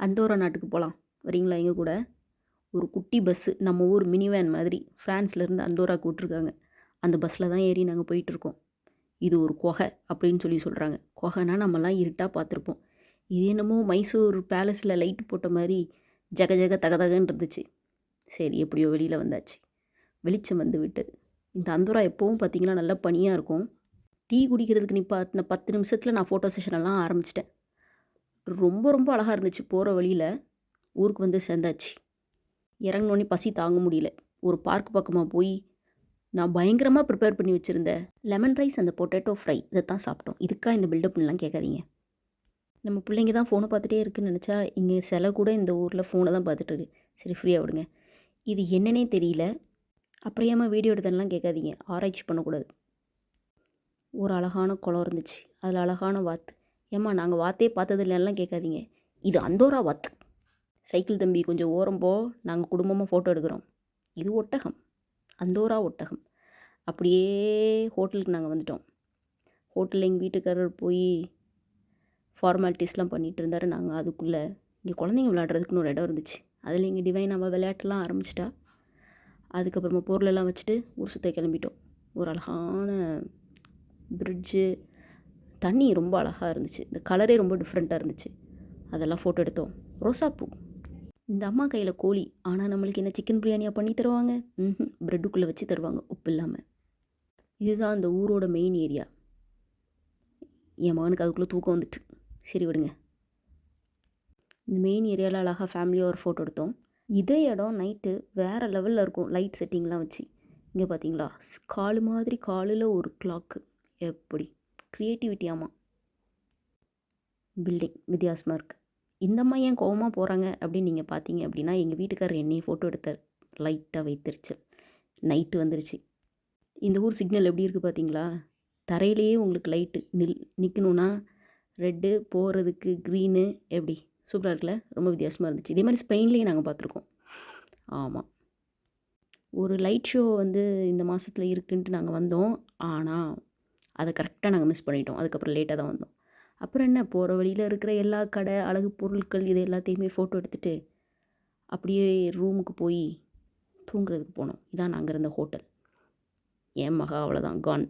Andorra நாட்டுக்கு போகலாம், வரீங்களா எங்கள் கூட? ஒரு குட்டி பஸ்ஸு, நம்ம ஊர் மினி வேன் மாதிரி ஃப்ரான்ஸ்லேருந்து அந்தோராவுக்கு விட்ருக்காங்க. அந்த பஸ்ஸில் தான் ஏறி நாங்கள் போயிட்டுருக்கோம். இது ஒரு குகை அப்படின்னு சொல்கிறாங்க. குகைனா நம்மலாம் இருட்டாக பார்த்துருப்போம். இது என்னமோ மைசூர் பேலஸில் லைட்டு போட்ட மாதிரி ஜக ஜக தகதகன்னு இருந்துச்சு. சரி, எப்படியோ வெளியில் வந்தாச்சு. வெளிச்சம் வந்து விட்டது. இந்த அந்தோரா எப்போவும் பார்த்திங்கன்னா நல்லா பனியாக இருக்கும். டீ குடிக்கிறதுக்கு நிப்பாட்டின 10 நிமிஷத்தில் நான் ஃபோட்டோ செஷனெல்லாம் ஆரம்பிச்சிட்டேன். ரொம்ப ரொம்ப அழகாக இருந்துச்சு. போகிற வழியில் ஊருக்கு வந்து சேர்ந்தாச்சு. இறங்கினோடனே பசி தாங்க முடியல. ஒரு பார்க் பக்கமாக போய் நான் பயங்கரமாக ப்ரிப்பேர் பண்ணி வச்சுருந்த லெமன் ரைஸ் அந்த பொட்டேட்டோ ஃப்ரை இதை தான் சாப்பிட்டோம். இதுக்காக இந்த பில்டப்லாம் கேட்காதீங்க. நம்ம பிள்ளைங்க தான் ஃபோனை பார்த்துட்டே இருக்குன்னு நினச்சா இங்கே சில கூட இந்த ஊரில் ஃபோனை தான் பார்த்துட்ருக்கு. சரி, ஃப்ரீயாக விடுங்க. இது என்னன்னே தெரியல. அப்புறம் ஏமா வீடியோ எடுத்தேன்லாம் கேட்காதீங்க. ஆராய்ச்சி பண்ணக்கூடாது. ஒரு அழகான குளம் இருந்துச்சு. அதில் அழகான வாத்து. ஏம்மா நாங்கள் வாத்தே பார்த்தது இல்லைன்னெலாம் கேட்காதீங்க. இது அந்தோரா வாத்து. சைக்கிள் தம்பி கொஞ்சம் ஓரம் போ, நாங்கள் குடும்பமாக ஃபோட்டோ எடுக்கிறோம். இது ஒட்டகம், அந்தோரா ஒட்டகம். அப்படியே ஹோட்டலுக்கு நாங்கள் வந்துட்டோம். ஹோட்டலில் எங்கள் வீட்டுக்காரர் போய் ஃபார்மாலிட்டிஸ்லாம் பண்ணிகிட்டு இருந்தார். நாங்கள் அதுக்குள்ளே இங்கே குழந்தைங்க விளையாடுறதுக்குன்னு ஒரு இடம் இருந்துச்சு. அதில் இங்கே டிவைன் நம்ம விளையாட்டுலாம் ஆரம்பிச்சிட்டா. அதுக்கப்புறமா பொருளெல்லாம் வச்சுட்டு ஊர் சுற்ற கிளம்பிட்டோம். ஒரு அழகான பிரிட்ஜு, தண்ணி ரொம்ப அழகாக இருந்துச்சு. இந்த கலரே ரொம்ப டிஃப்ரெண்ட்டாக இருந்துச்சு. அதெல்லாம் ஃபோட்டோ எடுத்தோம். ரோசாப்பூ. இந்த அம்மா கையில் கோழி. ஆனால் நம்மளுக்கு என்ன சிக்கன் பிரியாணியாக பண்ணி தருவாங்க? ப்ரெட்டுக்குள்ளே வச்சு தருவாங்க, உப்பு இல்லாமல். இதுதான் அந்த ஊரோட மெயின் ஏரியா. என் மகனுக்கு அதுக்குள்ளே தூக்கம் வந்துட்டு. சரி விடுங்க. இந்த மெயின் ஏரியாவில் அழகாக ஃபேமிலியாக ஒரு ஃபோட்டோ எடுத்தோம். இதே இடம் நைட்டு வேறு லெவலில் இருக்கும், லைட் செட்டிங்லாம் வச்சு. இங்கே பார்த்தீங்களா, காலு மாதிரி காலில் ஒரு கிளாக்கு. எப்படி க்ரியேட்டிவிட்டி! ஆமாம், பில்டிங் வித்தியாசமாக இருக்குது. இந்த அம்மா ஏன் கோவமாக போகிறாங்க அப்படின்னு நீங்கள் பார்த்தீங்க அப்படின்னா, எங்கள் வீட்டுக்காரர் என்னையை ஃபோட்டோ எடுத்தார். லைட்டாக வைத்தறிச்சல். நைட்டு வந்துருச்சு. இந்த ஊர் சிக்னல் எப்படி இருக்குது பார்த்தீங்களா? தரையிலேயே உங்களுக்கு லைட்டு நிற்கணுன்னா ரெட்டு, போகிறதுக்கு க்ரீனு. எப்படி சூப்பராக இருக்குல்ல? ரொம்ப வித்தியாசமாக இருந்துச்சு. இதே மாதிரி ஸ்பெயின்லேயும் நாங்கள் பார்த்துருக்கோம். ஆமாம், ஒரு லைட் ஷோ வந்து இந்த மாதத்தில் இருக்குன்ட்டு நாங்கள் வந்தோம். ஆனால் அதை கரெக்டாக நாங்கள் மிஸ் பண்ணிட்டோம். அதுக்கப்புறம் லேட்டாக தான் வந்தோம். அப்புறம் என்ன, போகிற வழியில் இருக்கிற எல்லா கடை, அழகு பொருட்கள் இது எல்லாத்தையுமே ஃபோட்டோ எடுத்துகிட்டு அப்படியே ரூமுக்கு போய் தூங்குறதுக்கு போனோம். இதான் நாங்கள் இருந்த ஹோட்டல். என் மகா அவ்வளோதான் கான்.